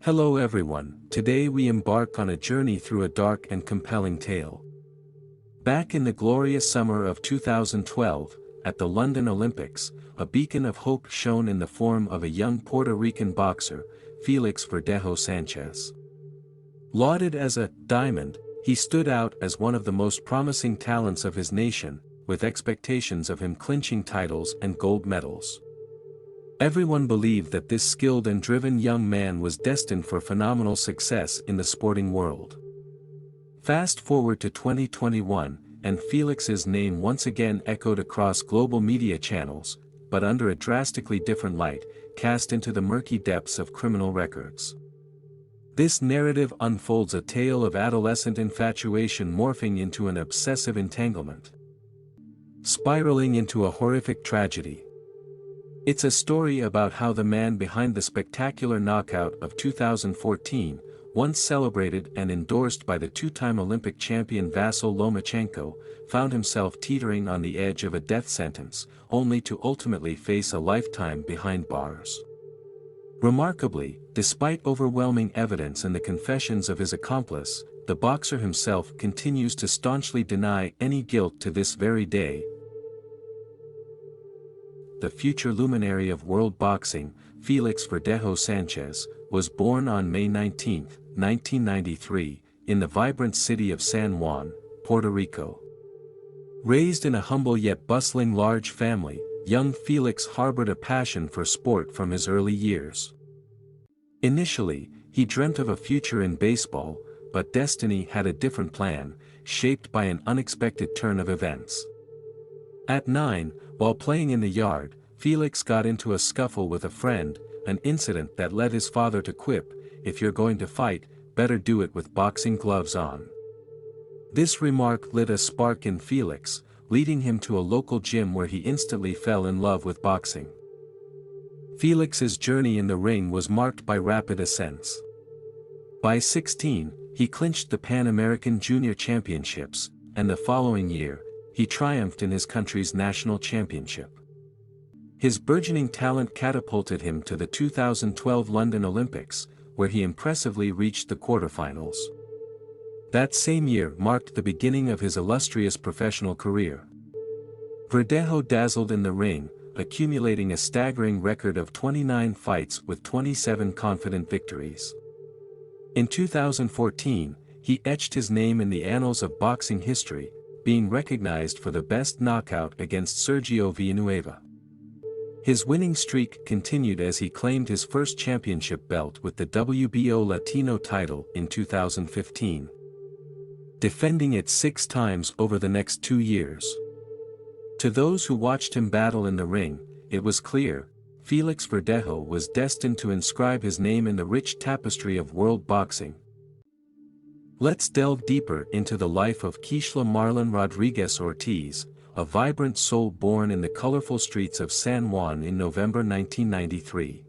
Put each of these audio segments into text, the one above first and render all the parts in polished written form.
Hello everyone, today we embark on a journey through a dark and compelling tale. Back in the glorious summer of 2012, at the London Olympics, a beacon of hope shone in the form of a young Puerto Rican boxer, Felix Verdejo Sanchez. Lauded as a diamond, he stood out as one of the most promising talents of his nation, with expectations of him clinching titles and gold medals. Everyone believed that this skilled and driven young man was destined for phenomenal success in the sporting world. Fast forward to 2021, and Felix's name once again echoed across global media channels, but under a drastically different light, cast into the murky depths of criminal records. This narrative unfolds a tale of adolescent infatuation morphing into an obsessive entanglement, spiraling into a horrific tragedy. It's a story about how the man behind the spectacular knockout of 2014, once celebrated and endorsed by the two-time Olympic champion Vasyl Lomachenko, found himself teetering on the edge of a death sentence, only to ultimately face a lifetime behind bars. Remarkably, despite overwhelming evidence and the confessions of his accomplice, the boxer himself continues to staunchly deny any guilt to this very day. The future luminary of world boxing, Felix Verdejo Sanchez, was born on May 19, 1993, in the vibrant city of San Juan, Puerto Rico. Raised in a humble yet bustling large family, young Felix harbored a passion for sport from his early years. Initially, he dreamt of a future in baseball, but destiny had a different plan, shaped by an unexpected turn of events. At 9, while playing in the yard, Felix got into a scuffle with a friend, an incident that led his father to quip, "If you're going to fight, better do it with boxing gloves on." This remark lit a spark in Felix, leading him to a local gym where he instantly fell in love with boxing. Felix's journey in the ring was marked by rapid ascents. By 16, he clinched the Pan American Junior Championships, and the following year, he triumphed in his country's national championship. His burgeoning talent catapulted him to the 2012 London Olympics, where he impressively reached the quarterfinals. That same year marked the beginning of his illustrious professional career. Verdejo dazzled in the ring, accumulating a staggering record of 29 fights with 27 confident victories. In 2014, he etched his name in the annals of boxing history, being recognized for the best knockout against Sergio Villanueva. His winning streak continued as he claimed his first championship belt with the WBO Latino title in 2015, defending it 6 times over the next 2 years. To those who watched him battle in the ring, it was clear, Felix Verdejo was destined to inscribe his name in the rich tapestry of world boxing. Let's delve deeper into the life of Keishla Rodriguez Ortiz, a vibrant soul born in the colorful streets of San Juan in November 1993.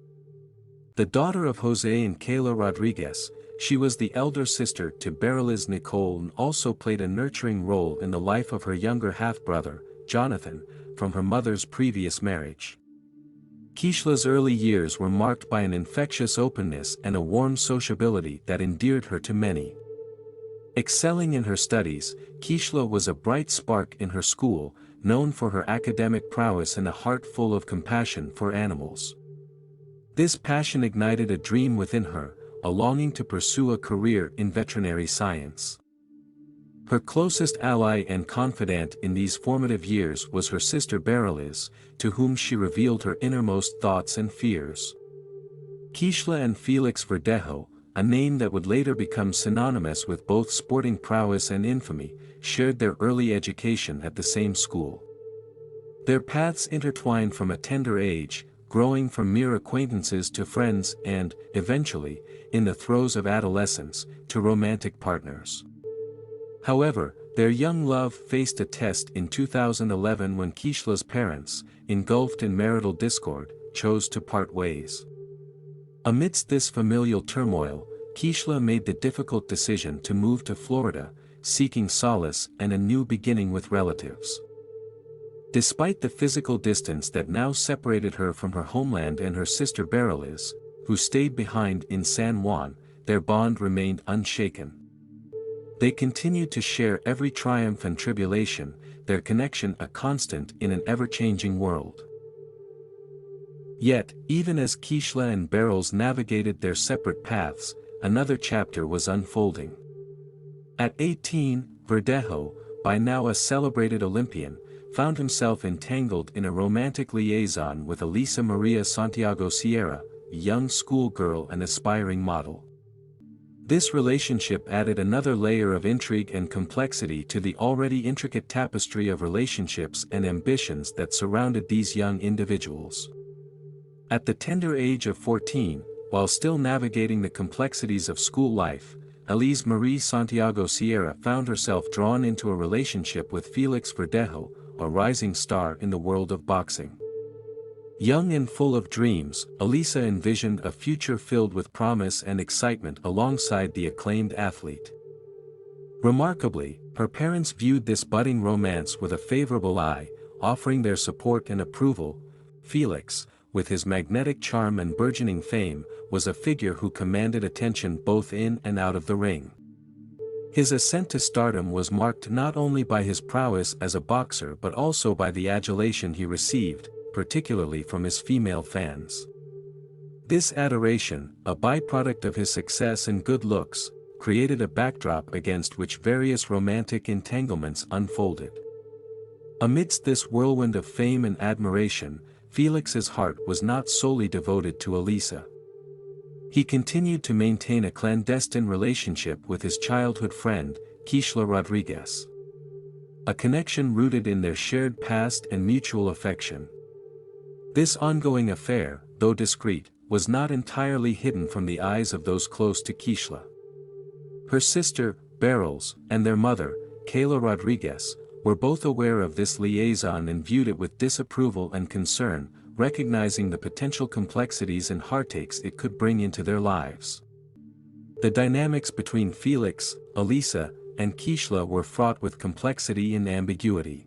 The daughter of Jose and Keishla Rodriguez, she was the elder sister to Bereliz Nicole and also played a nurturing role in the life of her younger half-brother, Jonathan, from her mother's previous marriage. Keishla's early years were marked by an infectious openness and a warm sociability that endeared her to many. Excelling in her studies, Keishla was a bright spark in her school, known for her academic prowess and a heart full of compassion for animals. This passion ignited a dream within her, a longing to pursue a career in veterinary science. Her closest ally and confidant in these formative years was her sister Bereliz, to whom she revealed her innermost thoughts and fears. Keishla and Felix Verdejo, a name that would later become synonymous with both sporting prowess and infamy, shared their early education at the same school. Their paths intertwined from a tender age, growing from mere acquaintances to friends and, eventually, in the throes of adolescence, to romantic partners. However, their young love faced a test in 2011 when Keishla's parents, engulfed in marital discord, chose to part ways. Amidst this familial turmoil, Keishla made the difficult decision to move to Florida, seeking solace and a new beginning with relatives. Despite the physical distance that now separated her from her homeland and her sister Bereliz, who stayed behind in San Juan, their bond remained unshaken. They continued to share every triumph and tribulation, their connection a constant in an ever-changing world. Yet, even as Keishla and Beryl navigated their separate paths, another chapter was unfolding. At 18, Verdejo, by now a celebrated Olympian, found himself entangled in a romantic liaison with Elisa Maria Santiago Sierra, a young schoolgirl and aspiring model. This relationship added another layer of intrigue and complexity to the already intricate tapestry of relationships and ambitions that surrounded these young individuals. At the tender age of 14, while still navigating the complexities of school life, Elisa Maria Santiago Sierra found herself drawn into a relationship with Felix Verdejo, a rising star in the world of boxing. Young and full of dreams, Elisa envisioned a future filled with promise and excitement alongside the acclaimed athlete. Remarkably, her parents viewed this budding romance with a favorable eye, offering their support and approval. Felix, with his magnetic charm and burgeoning fame, was a figure who commanded attention both in and out of the ring. His ascent to stardom was marked not only by his prowess as a boxer but also by the adulation he received, particularly from his female fans. This adoration, a byproduct of his success and good looks, created a backdrop against which various romantic entanglements unfolded. Amidst this whirlwind of fame and admiration, Felix's heart was not solely devoted to Elisa. He continued to maintain a clandestine relationship with his childhood friend, Keishla Rodriguez. A connection rooted in their shared past and mutual affection. This ongoing affair, though discreet, was not entirely hidden from the eyes of those close to Keishla. Her sister, Beryl, and their mother, Keishla Rodriguez, were both aware of this liaison and viewed it with disapproval and concern, recognizing the potential complexities and heartaches it could bring into their lives. The dynamics between Felix, Elisa, and Keishla were fraught with complexity and ambiguity.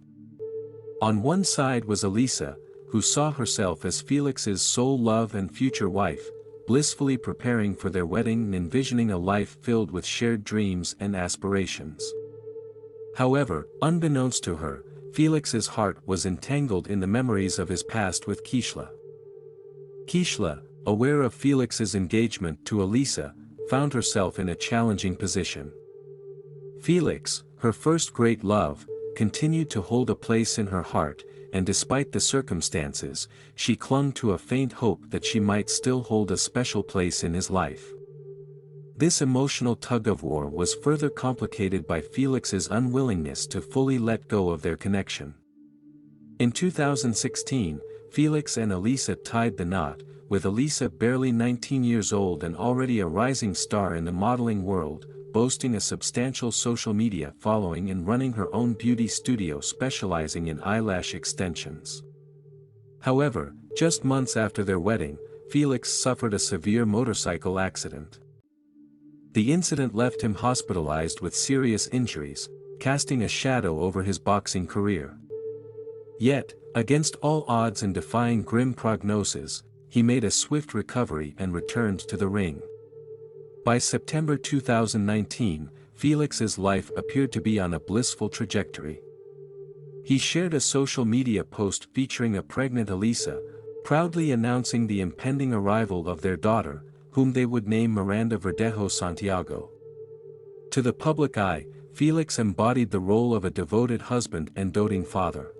On one side was Elisa, who saw herself as Felix's sole love and future wife, blissfully preparing for their wedding and envisioning a life filled with shared dreams and aspirations. However, unbeknownst to her, Felix's heart was entangled in the memories of his past with Keishla. Keishla, aware of Felix's engagement to Elisa, found herself in a challenging position. Felix, her first great love, continued to hold a place in her heart, and despite the circumstances, she clung to a faint hope that she might still hold a special place in his life. This emotional tug-of-war was further complicated by Felix's unwillingness to fully let go of their connection. In 2016, Felix and Elisa tied the knot, with Elisa barely 19 years old and already a rising star in the modeling world, boasting a substantial social media following and running her own beauty studio specializing in eyelash extensions. However, just months after their wedding, Felix suffered a severe motorcycle accident. The incident left him hospitalized with serious injuries, casting a shadow over his boxing career. Yet, against all odds and defying grim prognosis, he made a swift recovery and returned to the ring. By September 2019, Felix's life appeared to be on a blissful trajectory. He shared a social media post featuring a pregnant Elisa, proudly announcing the impending arrival of their daughter, whom they would name Miranda Verdejo Santiago. To the public eye, Felix embodied the role of a devoted husband and doting father.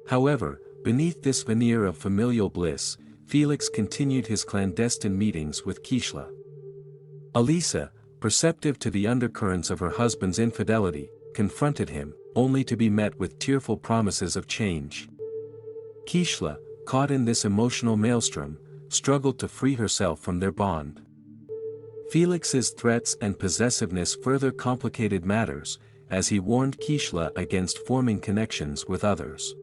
However, beneath this veneer of familial bliss, Felix continued his clandestine meetings with Keishla. Elisa, perceptive to the undercurrents of her husband's infidelity, confronted him, only to be met with tearful promises of change. Keishla, caught in this emotional maelstrom, struggled to free herself from their bond. Felix's threats and possessiveness further complicated matters, as he warned Keishla against forming connections with others.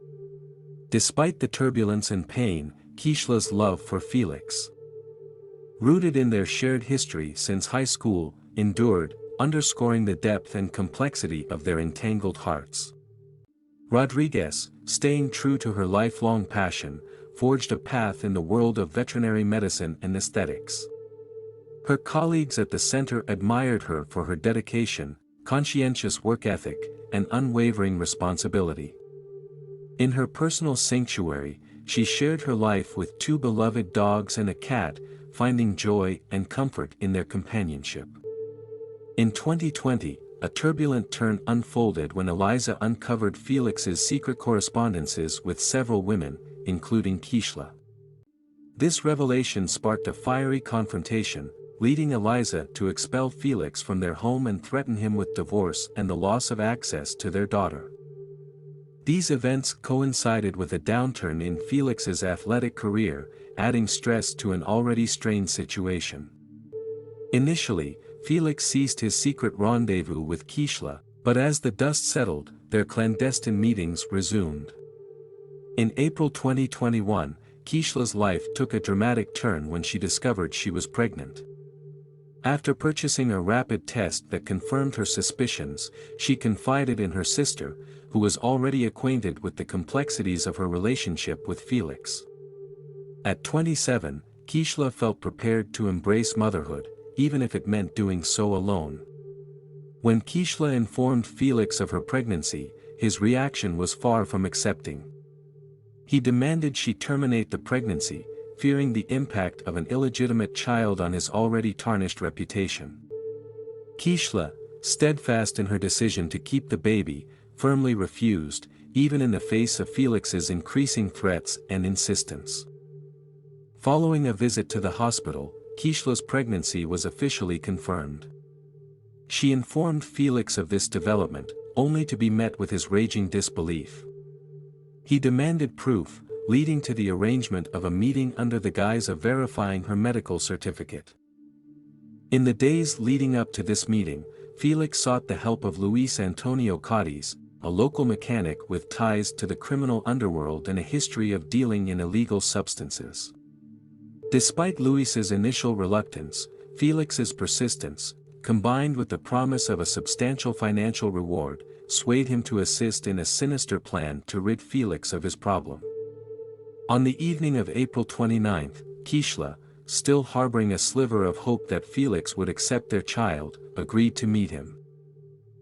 Despite the turbulence and pain, Keishla's love for Felix, rooted in their shared history since high school, endured, underscoring the depth and complexity of their entangled hearts. Rodriguez, staying true to her lifelong passion, forged a path in the world of veterinary medicine and aesthetics. Her colleagues at the center admired her for her dedication, conscientious work ethic, and unwavering responsibility. In her personal sanctuary, she shared her life with 2 beloved dogs and a cat, finding joy and comfort in their companionship. In 2020, a turbulent turn unfolded when Elisa uncovered Felix's secret correspondences with several women, including Keishla. This revelation sparked a fiery confrontation, leading Elisa to expel Felix from their home and threaten him with divorce and the loss of access to their daughter. These events coincided with a downturn in Felix's athletic career, adding stress to an already strained situation. Initially, Felix ceased his secret rendezvous with Keishla, but as the dust settled, their clandestine meetings resumed. In April 2021, Keishla's life took a dramatic turn when she discovered she was pregnant. After purchasing a rapid test that confirmed her suspicions, she confided in her sister, who was already acquainted with the complexities of her relationship with Felix. At 27, Keishla felt prepared to embrace motherhood, even if it meant doing so alone. When Keishla informed Felix of her pregnancy, his reaction was far from accepting. He demanded she terminate the pregnancy, fearing the impact of an illegitimate child on his already tarnished reputation. Keishla, steadfast in her decision to keep the baby, firmly refused, even in the face of Felix's increasing threats and insistence. Following a visit to the hospital, Keishla's pregnancy was officially confirmed. She informed Felix of this development, only to be met with his raging disbelief. He demanded proof, leading to the arrangement of a meeting under the guise of verifying her medical certificate. In the days leading up to this meeting, Felix sought the help of Luis Antonio Cadiz, a local mechanic with ties to the criminal underworld and a history of dealing in illegal substances. Despite Luis's initial reluctance, Felix's persistence, combined with the promise of a substantial financial reward, swayed him to assist in a sinister plan to rid Felix of his problem. On the evening of April 29, Keishla, still harboring a sliver of hope that Felix would accept their child, agreed to meet him.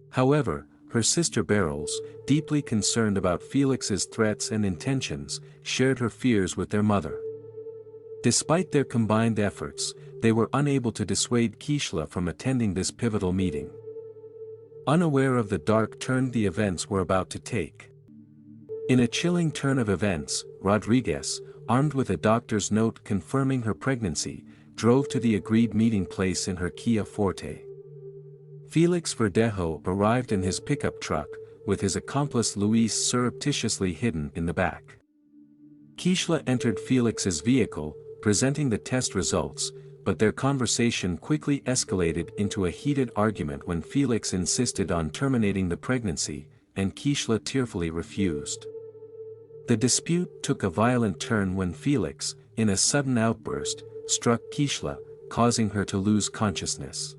However, her sister Barrels, deeply concerned about Felix's threats and intentions, shared her fears with their mother. Despite their combined efforts, they were unable to dissuade Keishla from attending this pivotal meeting. Unaware of the dark turn the events were about to take. In a chilling turn of events, Rodriguez, armed with a doctor's note confirming her pregnancy, drove to the agreed meeting place in her Kia Forte. Felix Verdejo arrived in his pickup truck, with his accomplice Luis surreptitiously hidden in the back. Keishla entered Felix's vehicle, presenting the test results, but their conversation quickly escalated into a heated argument when Felix insisted on terminating the pregnancy, and Keishla tearfully refused. The dispute took a violent turn when Felix, in a sudden outburst, struck Keishla, causing her to lose consciousness.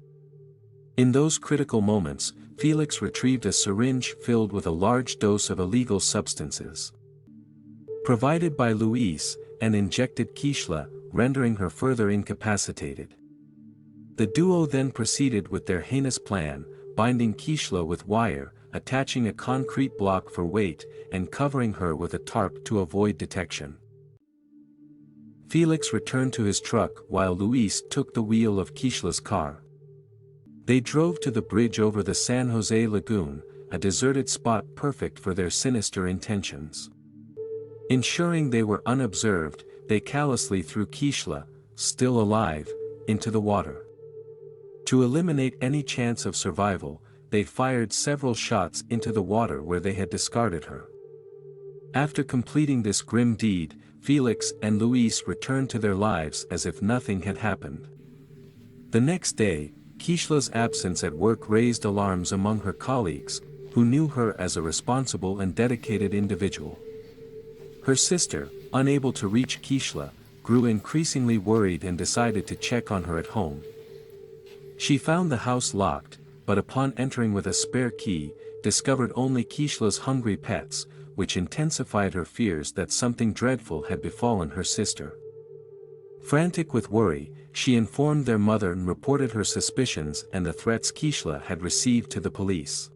In those critical moments, Felix retrieved a syringe filled with a large dose of illegal substances. Provided by Luis, and injected Keishla, rendering her further incapacitated. The duo then proceeded with their heinous plan, binding Keishla with wire, attaching a concrete block for weight, and covering her with a tarp to avoid detection. Felix returned to his truck while Luis took the wheel of Keishla's car. They drove to the bridge over the San Jose Lagoon, a deserted spot perfect for their sinister intentions. Ensuring they were unobserved, they callously threw Keishla, still alive, into the water. To eliminate any chance of survival, they fired several shots into the water where they had discarded her. After completing this grim deed, Felix and Luis returned to their lives as if nothing had happened. The next day, Keishla's absence at work raised alarms among her colleagues, who knew her as a responsible and dedicated individual. Her sister, unable to reach Keishla, grew increasingly worried and decided to check on her at home. She found the house locked, but upon entering with a spare key, discovered only Keishla's hungry pets, which intensified her fears that something dreadful had befallen her sister. Frantic with worry, she informed their mother and reported her suspicions and the threats Keishla had received to the police.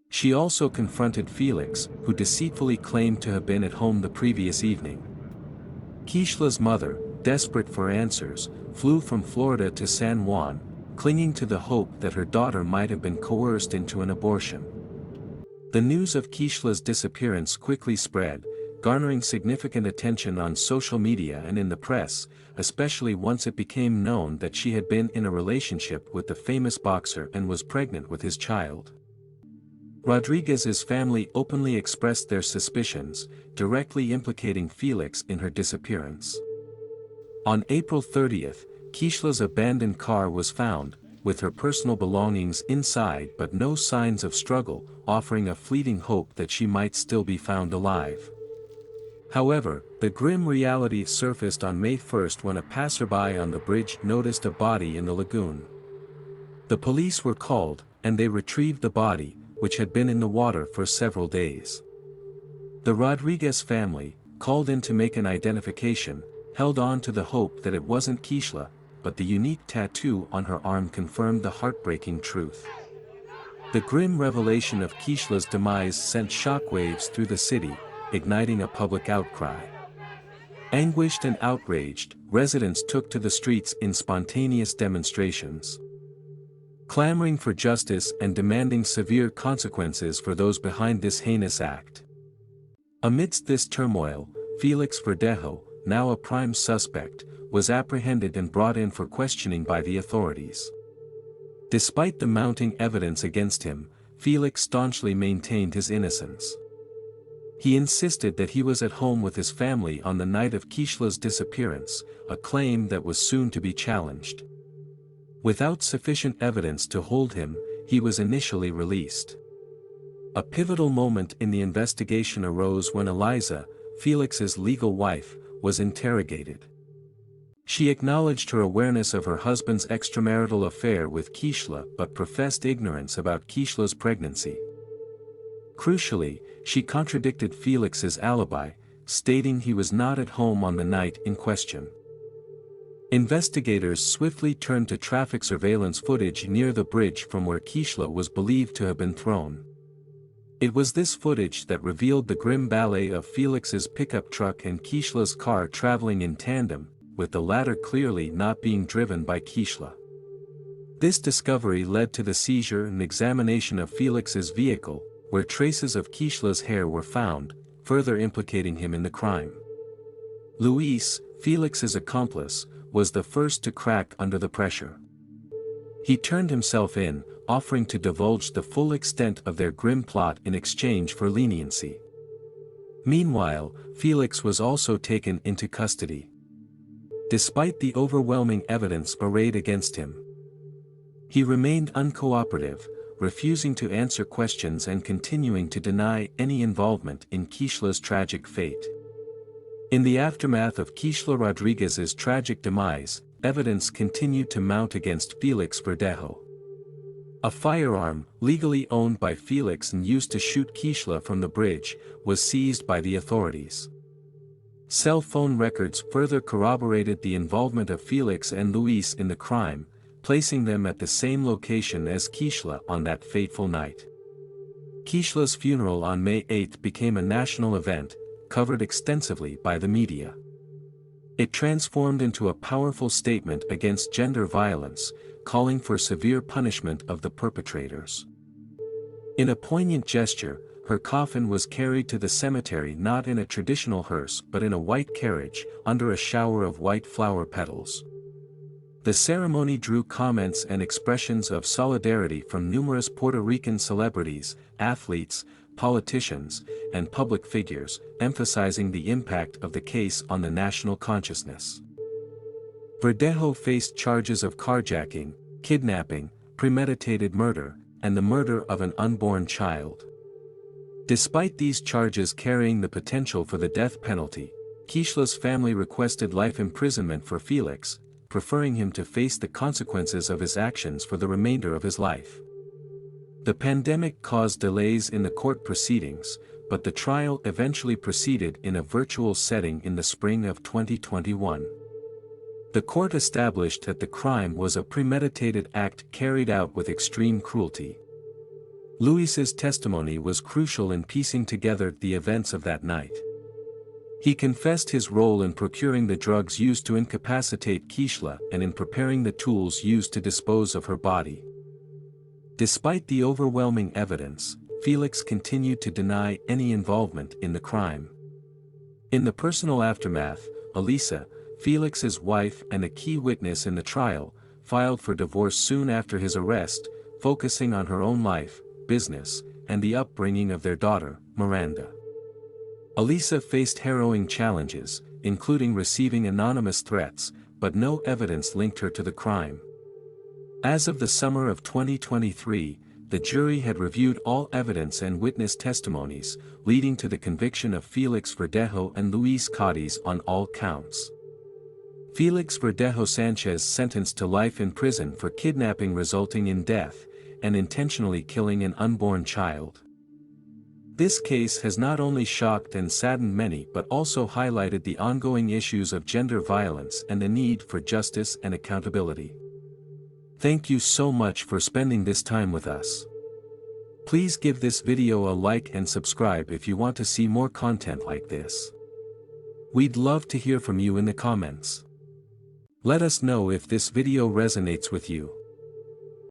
She also confronted Felix, who deceitfully claimed to have been at home the previous evening. Keishla's mother, desperate for answers, flew from Florida to San Juan, clinging to the hope that her daughter might have been coerced into an abortion. The news of Keishla's disappearance quickly spread, garnering significant attention on social media and in the press, especially once it became known that she had been in a relationship with the famous boxer and was pregnant with his child. Rodriguez's family openly expressed their suspicions, directly implicating Felix in her disappearance. On April 30th, Keishla's abandoned car was found, with her personal belongings inside but no signs of struggle, offering a fleeting hope that she might still be found alive. However, the grim reality surfaced on May 1st when a passerby on the bridge noticed a body in the lagoon. The police were called, and they retrieved the body, which had been in the water for several days. The Rodriguez family, called in to make an identification, held on to the hope that it wasn't Keishla, but the unique tattoo on her arm confirmed the heartbreaking truth. The grim revelation of Keishla's demise sent shockwaves through the city, igniting a public outcry. Anguished and outraged, residents took to the streets in spontaneous demonstrations, clamoring for justice and demanding severe consequences for those behind this heinous act. Amidst this turmoil, Felix Verdejo, now a prime suspect, was apprehended and brought in for questioning by the authorities. Despite the mounting evidence against him, Felix staunchly maintained his innocence. He insisted that he was at home with his family on the night of Keishla's disappearance, a claim that was soon to be challenged. Without sufficient evidence to hold him, he was initially released. A pivotal moment in the investigation arose when Elisa, Felix's legal wife, was interrogated. She acknowledged her awareness of her husband's extramarital affair with Keishla but professed ignorance about Keishla's pregnancy. Crucially, she contradicted Felix's alibi, stating he was not at home on the night in question. Investigators swiftly turned to traffic surveillance footage near the bridge from where Keishla was believed to have been thrown. It was this footage that revealed the grim ballet of Felix's pickup truck and Keishla's car traveling in tandem, with the latter clearly not being driven by Keishla. This discovery led to the seizure and examination of Felix's vehicle, where traces of Keishla's hair were found, further implicating him in the crime. Luis, Felix's accomplice, was the first to crack under the pressure. He turned himself in, offering to divulge the full extent of their grim plot in exchange for leniency. Meanwhile, Felix was also taken into custody. Despite the overwhelming evidence arrayed against him, he remained uncooperative, refusing to answer questions and continuing to deny any involvement in Keishla's tragic fate. In the aftermath of Keishla Rodriguez's tragic demise, evidence continued to mount against Felix Verdejo. A firearm, legally owned by Felix and used to shoot Keishla from the bridge, was seized by the authorities. Cell phone records further corroborated the involvement of Felix and Luis in the crime, placing them at the same location as Keishla on that fateful night. Keishla's funeral on May 8 became a national event, covered extensively by the media. It transformed into a powerful statement against gender violence, calling for severe punishment of the perpetrators. In a poignant gesture, her coffin was carried to the cemetery not in a traditional hearse but in a white carriage, under a shower of white flower petals. The ceremony drew comments and expressions of solidarity from numerous Puerto Rican celebrities, athletes, politicians, and public figures, emphasizing the impact of the case on the national consciousness. Verdejo faced charges of carjacking, kidnapping, premeditated murder, and the murder of an unborn child. Despite these charges carrying the potential for the death penalty, Keishla's family requested life imprisonment for Felix, preferring him to face the consequences of his actions for the remainder of his life. The pandemic caused delays in the court proceedings, but the trial eventually proceeded in a virtual setting in the spring of 2021. The court established that the crime was a premeditated act carried out with extreme cruelty. Luis's testimony was crucial in piecing together the events of that night. He confessed his role in procuring the drugs used to incapacitate Keishla and in preparing the tools used to dispose of her body. Despite the overwhelming evidence, Felix continued to deny any involvement in the crime. In the personal aftermath, Elisa, Felix's wife and a key witness in the trial, filed for divorce soon after his arrest, focusing on her own life, business, and the upbringing of their daughter, Miranda. Elisa faced harrowing challenges, including receiving anonymous threats, but no evidence linked her to the crime. As of the summer of 2023, the jury had reviewed all evidence and witness testimonies, leading to the conviction of Felix Verdejo and Luis Cadiz on all counts. Felix Verdejo Sanchez sentenced to life in prison for kidnapping resulting in death, and intentionally killing an unborn child. This case has not only shocked and saddened many but also highlighted the ongoing issues of gender violence and the need for justice and accountability. Thank you so much for spending this time with us. Please give this video a like and subscribe if you want to see more content like this. We'd love to hear from you in the comments. Let us know if this video resonates with you.